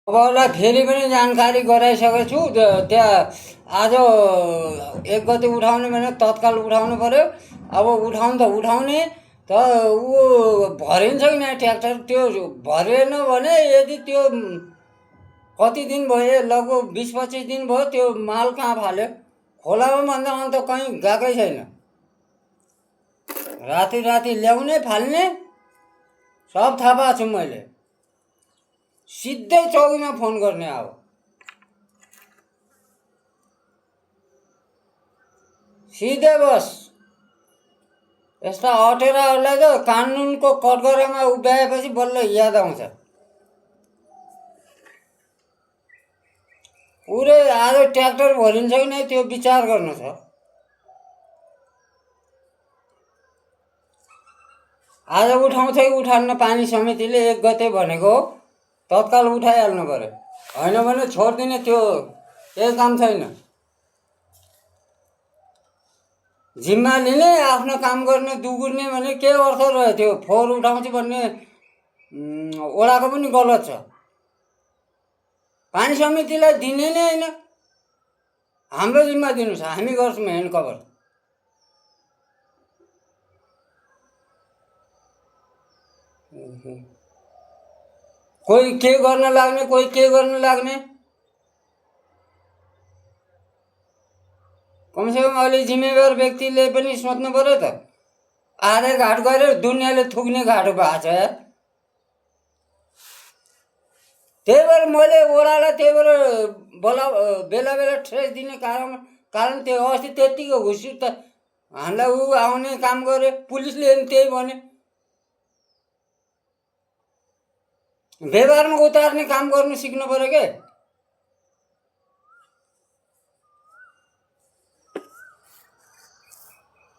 तपाईँलाई फेरि पनि जानकारी गराइसकेको छु। त्यहाँ आज 1 गते उठाउने भने तत्काल उठाउनु पऱ्यो। अब उठाउनु त उठाउने त ऊ भरिन्छ कि न ट्र्याक्टर, त्यो भरेन भने यदि त्यो कति दिन भयो, लगभग 20-25 दिन भयो, त्यो माल कहाँ फाल्यो? खोलामा भन्दा अन्त कहीँ गएकै छैन। राति राति ल्याउने फाल्ने सब थाहा पाएको छु मैले। सिधै चौकीमा फोन गर्ने। अब सिधै बस यस्ता अटेराहरूलाई त कानुनको कटघरामा उभ्याएपछि बल्ल याद आउँछ। पुरै आज ट्र्याक्टर भरिन्छ कि नै त्यो विचार गर्नु छ। आज उठाउँछ कि उठाउन पानी समितिले 1 गते भनेको तत्काल उठाइहाल्नु पऱ्यो, होइन भने छोडिदिने। त्यो केही काम छैन। जिम्मा लिने, आफ्नो काम गर्ने, दुगुर्ने भने के अर्थ रह्यो? त्यो फोहोर उठाउँछु भन्ने ओडाको पनि गलत छ। पानी समितिलाई दिने नै होइन, हाम्रो जिम्मा दिनु छ, हामी गर्छौँ ह्यान्ड कभर। कोही के गर्न लाग्ने, कोही के गर्न लाग्ने। कमसेकम अलि जिम्मेवार व्यक्तिले पनि सोच्नु पऱ्यो त। आधे घाट गएर दुनियाँले थुक्ने घाटो भएको छ यार। त्यही भएर मैले ओडालाई त्यही भएर बेला बेला ट्रेस दिने कारण त्यो अस्ति त्यत्तिको घुसी त हामीलाई ऊ आउने काम गरे, पुलिसले त्यही भने। व्यवहारमा उतार्ने काम गर्नु सिक्नु पऱ्यो के।